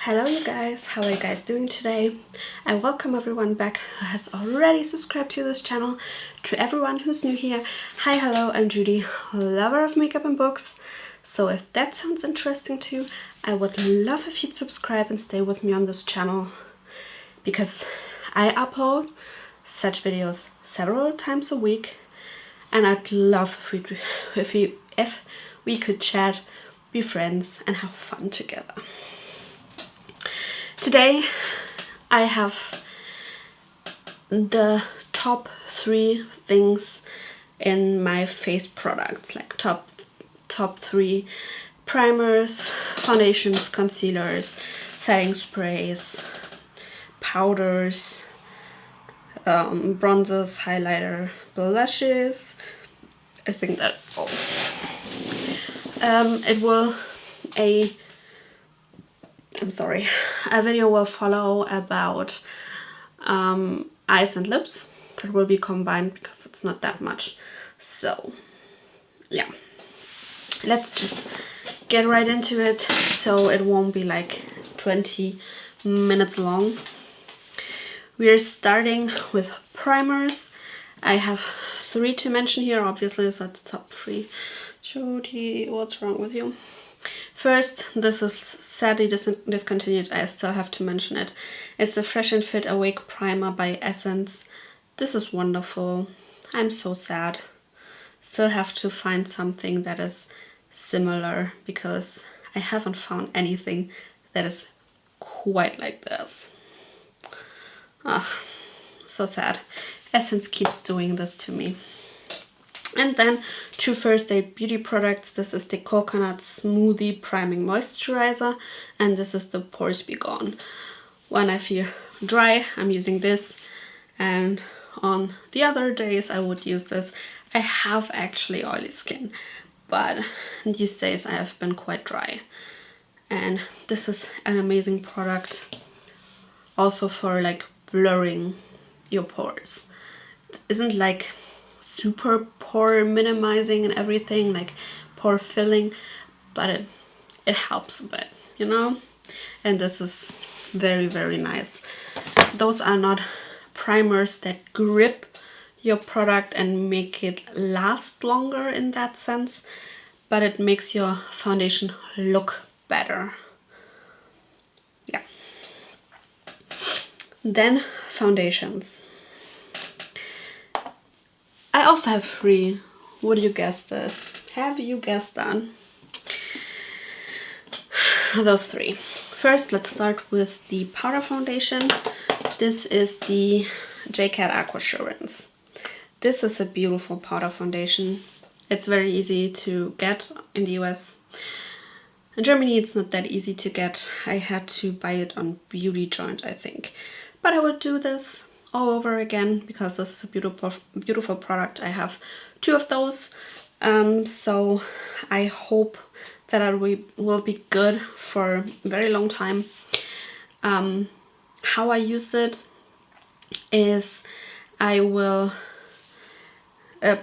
Hello you guys, how are you guys doing today? I welcome everyone back who has already subscribed to this channel. To everyone who's new here, hi, hello, I'm Judy, lover of makeup and books. So if that sounds interesting to you, I would love if you'd subscribe and stay with me on this channel, because I upload such videos several times a week, and I'd love if we could chat, be friends, and have fun together. Today I have the top 3 things in my face products, like top 3 primers, foundations, concealers, setting sprays, powders, bronzers, highlighter, blushes. I think that's all. A video will follow about eyes and lips. That will be combined because it's not that much. So yeah, let's just get right into it so it won't be like 20 minutes long. We are starting with primers. I have 3 to mention here, obviously, so that's top 3. Judy, what's wrong with you? First, this is sadly discontinued. I still have to mention it. It's the Fresh and Fit Awake Primer by Essence. This is wonderful. I'm so sad. Still have to find something that is similar because I haven't found anything that is quite like this. So sad. Essence keeps doing this to me. And then 2 First Aid beauty products. This is the Coconut Smoothie Priming Moisturizer, and this is the Pores Be Gone. When I feel dry, I'm using this, and on the other days I would use this. I have actually oily skin, but these days I have been quite dry, and this is an amazing product also for like blurring your pores. It isn't like super pore minimizing and everything, like pore filling, but it helps a bit, you know. And this is very, very nice. Those are not primers that grip your product and make it last longer in that sense, but it makes your foundation look better. Yeah. Then foundations. I also have 3. Would you guess that? Have you guessed that? Those 3. First, let's start with the powder foundation. This is the JCat Aquasurance. This is a beautiful powder foundation. It's very easy to get in the US. In Germany, it's not that easy to get. I had to buy it on Beauty Joint, I think. But I would do this all over again because this is a beautiful product. I have 2 of those, so I hope that it will be good for a very long time. How I use it is I will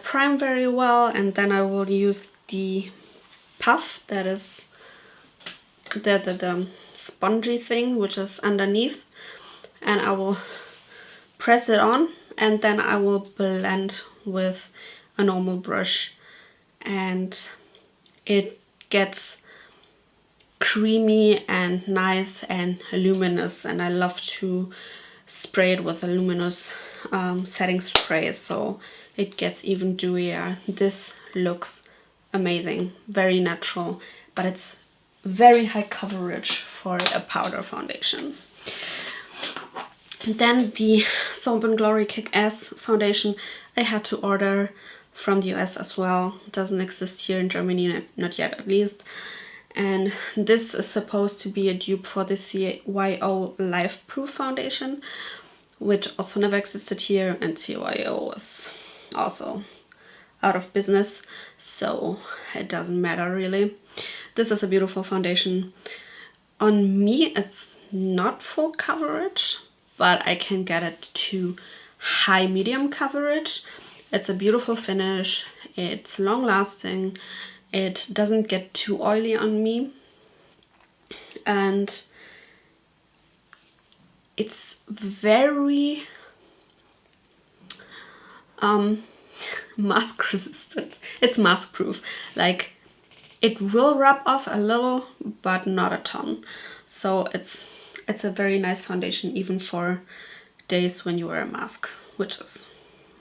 prime very well, and then I will use the puff, that is the spongy thing which is underneath, and I will press it on, and then I will blend with a normal brush, and it gets creamy and nice and luminous, and I love to spray it with a luminous setting spray so it gets even dewier. This looks amazing, very natural, but it's very high coverage for a powder foundation. Then the Soap & Glory Kick-Ass foundation I had to order from the US as well. It doesn't exist here in Germany, not yet at least. And this is supposed to be a dupe for the CYO Life Proof foundation, which also never existed here, and CYO is also out of business, so it doesn't matter really. This is a beautiful foundation. On me, it's not full coverage, but I can get it to high medium coverage. It's a beautiful finish, it's long lasting, it doesn't get too oily on me, and it's very mask resistant. It's mask proof. Like, it will rub off a little, but not a ton. So it's a very nice foundation, even for days when you wear a mask, which is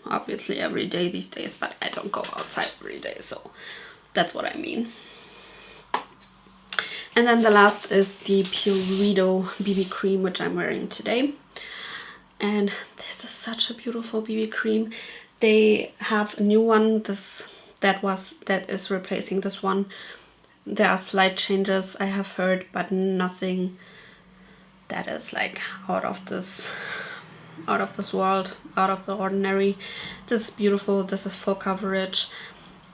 obviously every day these days, but I don't go outside every day, so that's what I mean. And then the last is the Purito BB cream, which I'm wearing today. And this is such a beautiful BB cream. They have a new one that is replacing this one. There are slight changes, I have heard, but nothing that is like out of this world, out of the ordinary. This is beautiful. This is full coverage,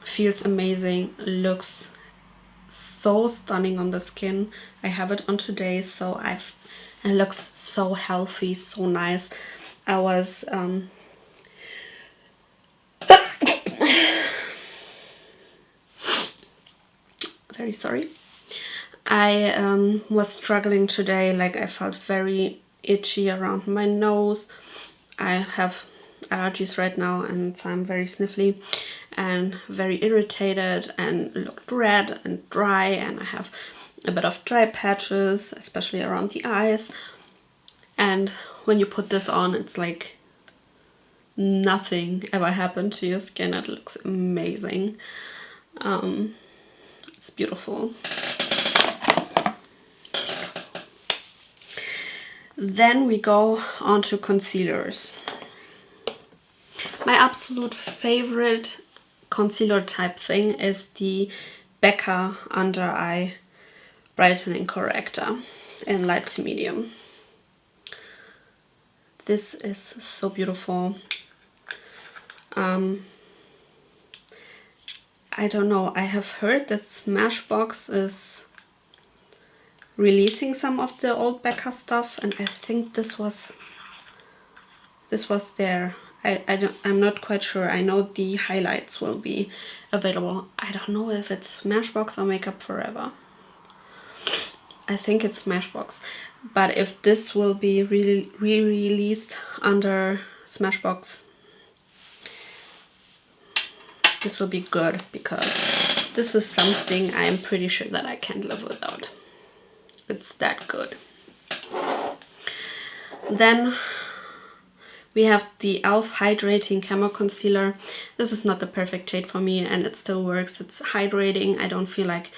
feels amazing, looks so stunning on the skin. I have it on today, so it looks so healthy, so nice. I was very sorry. I was struggling today. Like, I felt very itchy around my nose. I have allergies right now, and so I'm very sniffly and very irritated and looked red and dry, and I have a bit of dry patches, especially around the eyes. And when you put this on, it's like nothing ever happened to your skin. It looks amazing. It's beautiful. Then we go on to concealers. My absolute favorite concealer type thing is the Becca Under Eye Brightening Corrector in light to medium. This is so beautiful. I don't know, I have heard that Smashbox is releasing some of the old Becca stuff, and I think this was there. I'm not quite sure. I know the highlights will be available. I don't know if it's Smashbox or Makeup Forever. I think it's Smashbox. But if this will be re-released under Smashbox, this will be good, because this is something I'm pretty sure that I can't live without. It's that good. Then we have the e.l.f. Hydrating Camo Concealer. This is not the perfect shade for me, and it still works. It's hydrating. I don't feel like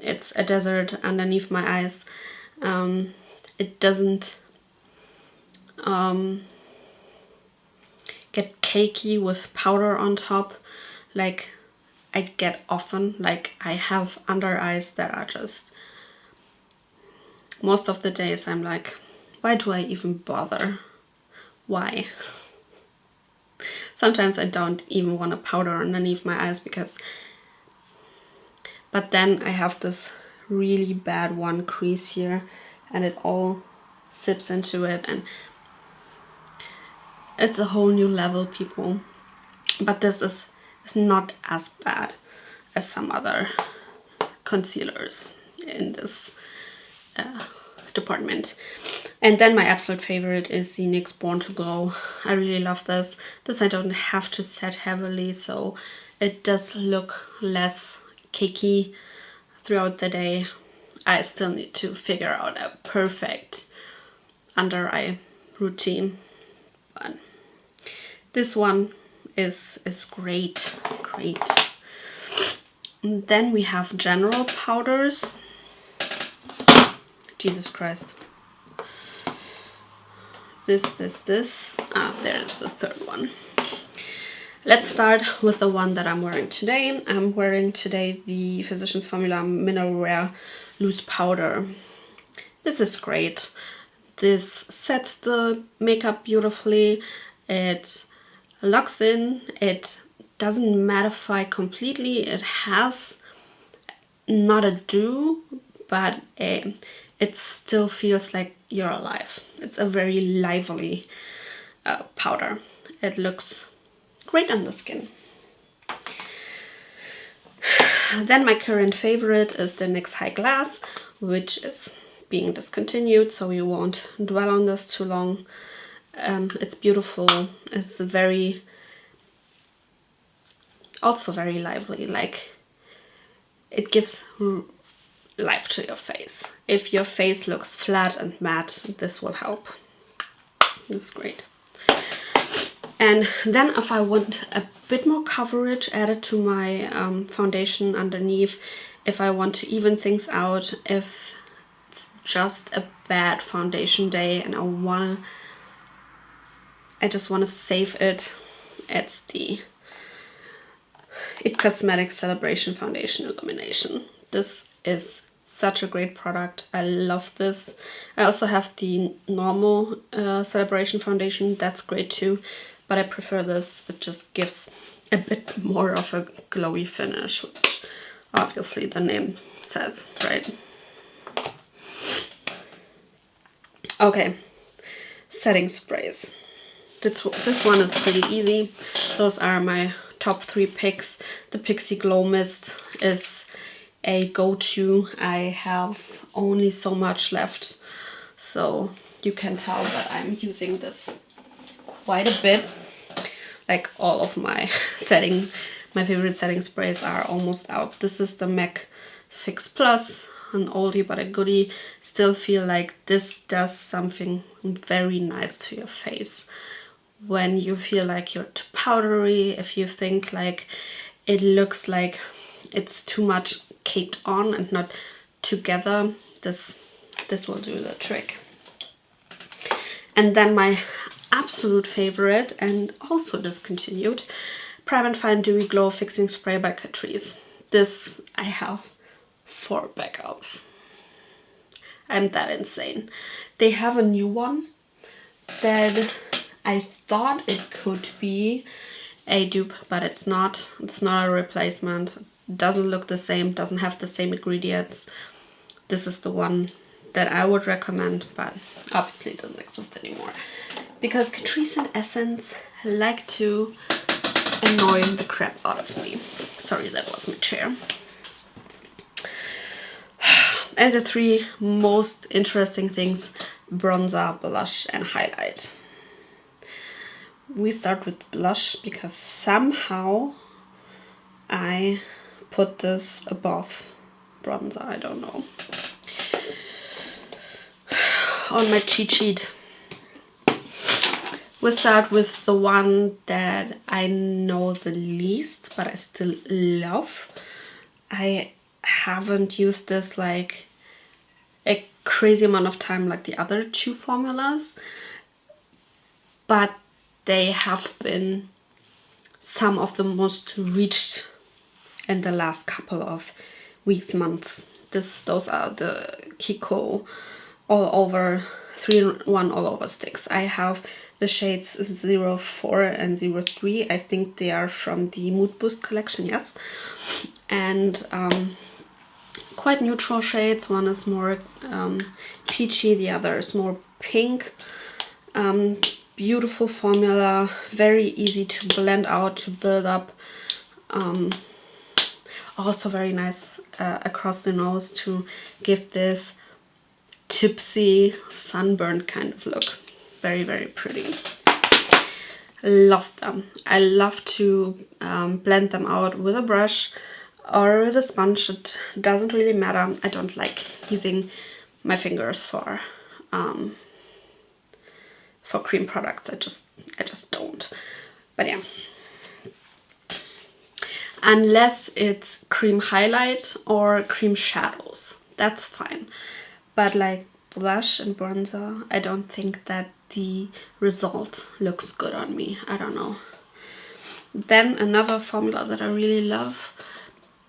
it's a desert underneath my eyes. It doesn't get cakey with powder on top, like I get often. Like, I have under eyes that are just, most of the days I'm like, why do I even bother? Why? Sometimes I don't even want to powder underneath my eyes, but then I have this really bad one crease here, and it all sips into it, and it's a whole new level, people. But this is not as bad as some other concealers in this department. And then my absolute favorite is the NYX Born to Glow. I really love this. This I don't have to set heavily, so it does look less cakey throughout the day. I still need to figure out a perfect under eye routine, but this one is great. And then we have general powders. Jesus Christ. This. There's the third one. Let's start with the one that I'm wearing today. I'm wearing today the Physicians Formula Mineral Wear Loose Powder. This is great. This sets the makeup beautifully. It locks in. It doesn't mattify completely. It has not a dew, but it still feels like you're alive. It's a very lively powder. It looks great on the skin. Then my current favorite is the NYX High Glass, which is being discontinued, so we won't dwell on this too long. It's beautiful. It's also very lively. Like, it gives life to your face. If your face looks flat and matte, this will help. This is great. And then if I want a bit more coverage added to my foundation underneath, if I want to even things out, if it's just a bad foundation day and I just want to save it, it's the IT Cosmetics Celebration Foundation Illumination. This is such a great product. I love this. I also have the normal Celebration Foundation. That's great too, but I prefer this. It just gives a bit more of a glowy finish, which obviously the name says, right? Okay, setting sprays. This one is pretty easy. Those are my top 3 picks. The Pixie Glow Mist is a go-to. I have only so much left, so you can tell that I'm using this quite a bit. Like, all of my favorite setting sprays are almost out. This is the MAC Fix Plus, an oldie but a goodie. Still feel like this does something very nice to your face. When you feel like you're too powdery, if you think like it looks like it's too much caked on and not together, this will do the trick. And then my absolute favorite, and also discontinued, Prime and Fine Dewy Glow Fixing Spray by Catrice. This, I have 4 backups. I'm that insane. They have a new one that I thought it could be a dupe, but it's not. It's not a replacement. It doesn't look the same, doesn't have the same ingredients. This is the one that I would recommend, but obviously it doesn't exist anymore. Because Catrice and Essence like to annoy the crap out of me. Sorry, that was my chair. And the 3 most interesting things: bronzer, blush, and highlight. We start with blush because somehow I put this above bronzer. I don't know. On my cheat sheet, we start with the one that I know the least, but I still love. I haven't used this like a crazy amount of time like the other 2 formulas, but they have been some of the most reached in the last couple of weeks, months. Those are the Kiko all over 3-in-1 all over sticks. I have the shades 04 and 03. I think they are from the Mood Boost collection, yes. And quite neutral shades. One is more peachy, the other is more pink. Beautiful formula, very easy to blend out, to build up. Also very nice across the nose to give this tipsy, sunburned kind of look. Very, very pretty. Love them. I love to blend them out with a brush or with a sponge. It doesn't really matter. I don't like using my fingers for cream products. I just don't. But yeah, unless it's cream highlight or cream shadows, that's fine. But like blush and bronzer, I don't think that the result looks good on me. I don't know. Then another formula that I really love,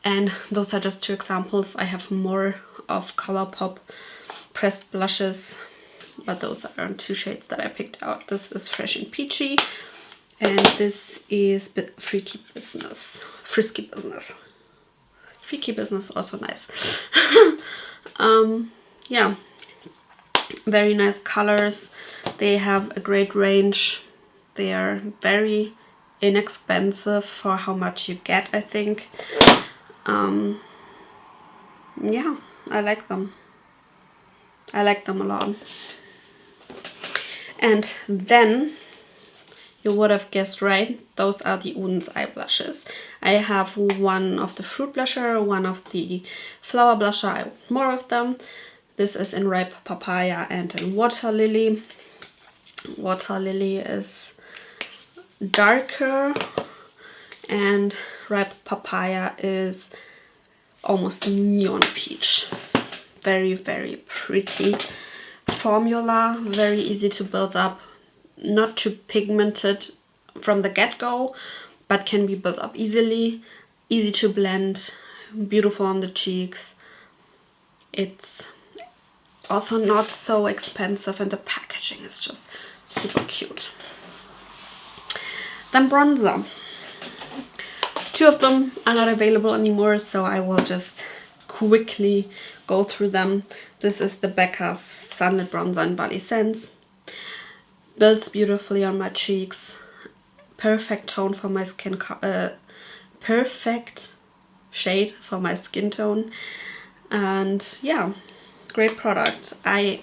and those are just 2 examples. I have more of ColourPop pressed blushes, but those are 2 shades that I picked out. This is Fresh and Peachy, and this is Frisky Business. Freaky Business, also nice. Yeah, very nice colors. They have a great range. They are very inexpensive for how much you get, I think. Yeah, I like them. I like them a lot. And then you would have guessed right, those are the Juuudy's eye blushes. I have one of the fruit blusher, one of the flower blusher. I want more of them. This is in ripe papaya and in water lily. Water lily is darker and ripe papaya is almost neon peach. Very, very pretty formula, very easy to build up, not too pigmented from the get-go, but can be built up easily, easy to blend, beautiful on the cheeks. It's also not so expensive and the packaging is just super cute. Then bronzer. Two of them are not available anymore, so I will just quickly go through them. This is the Becca's Sunlit Bronzer in Bali Sense. Builds beautifully on my cheeks. Perfect tone for my skin, perfect shade for my skin tone. And yeah, great product. I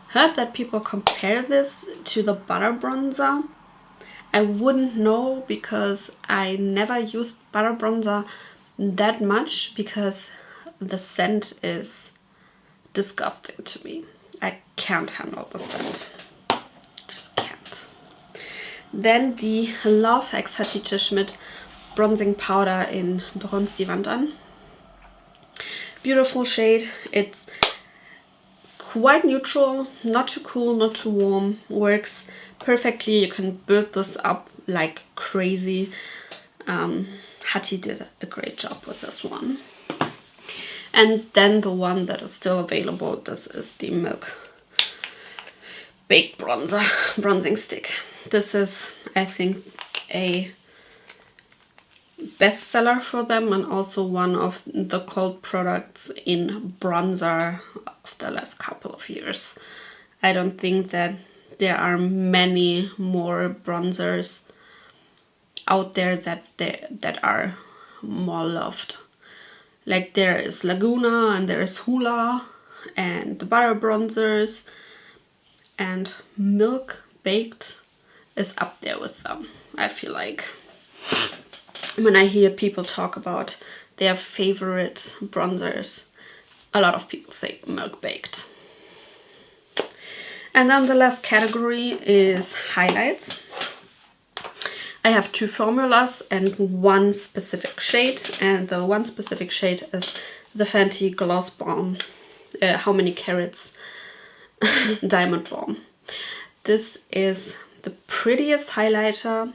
heard that people compare this to the Butter Bronzer. I wouldn't know because I never used Butter Bronzer that much because the scent is disgusting to me. I can't handle the scent. Just can't. Then the Love X Hatice Schmidt bronzing powder in Bronze die Wand an. Beautiful shade. It's quite neutral, not too cool, not too warm. Works perfectly. You can build this up like crazy. Hattie did a great job with this one. And then the one that is still available, this is the Milk Baked Bronzing Stick. This is, I think, a bestseller for them and also one of the cult products in bronzer of the last couple of years. I don't think that there are many more bronzers out there that are more loved. Like there is Laguna and there is Hula and the Butter Bronzers, and Milk Baked is up there with them, I feel like. When I hear people talk about their favorite bronzers, a lot of people say Milk Baked. And then the last category is highlights. I have two formulas and one specific shade, and the one specific shade is the Fenty Gloss Bomb How Many Carats Diamond Bomb. This is the prettiest highlighter,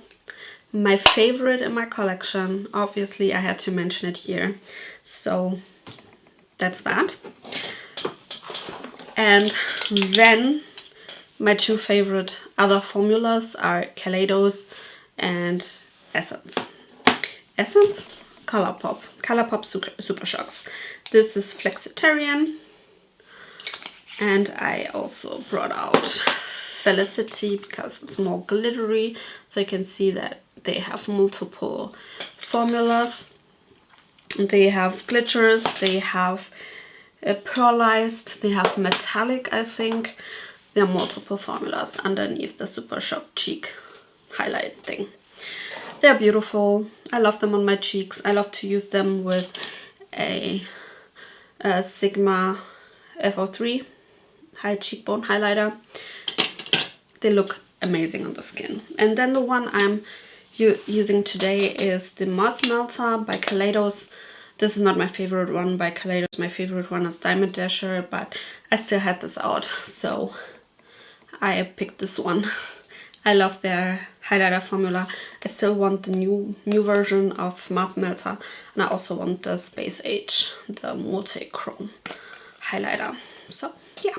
my favorite in my collection. Obviously I had to mention it here, so that's that. And then my two favorite other formulas are Kaleidos and Essence. Essence, Colourpop Super Shocks. This is Flexitarian, and I also brought out Felicity because it's more glittery, so you can see that they have multiple formulas. They have glitters, they have pearlized, they have metallic, I think. There are multiple formulas underneath the Super Shock Cheek highlight thing. They're beautiful. I love them on my cheeks. I love to use them with a Sigma F03 high cheekbone highlighter. They look amazing on the skin. And then the one I'm using today is the Moss Melter by Kaleidos. This is not my favorite one by Kaleidos. My favorite one is Diamond Dasher, but I still had this out, so I picked this one. I love their highlighter formula. I still want the new version of Moss Melter, and I also want the Space Age, the multi-chrome highlighter. So yeah,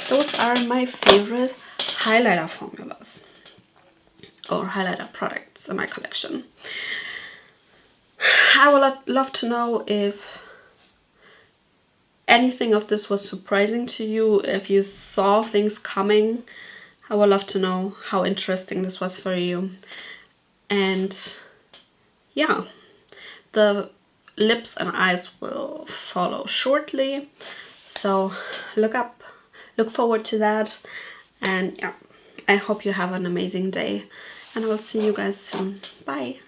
those are my favorite highlighter formulas or highlighter products in my collection. I would love to know if anything of this was surprising to you, if you saw things coming. I would love to know how interesting this was for you. And yeah, the lips and eyes will follow shortly, so look up look forward to that. And yeah, I hope you have an amazing day, and I'll see you guys soon. Bye.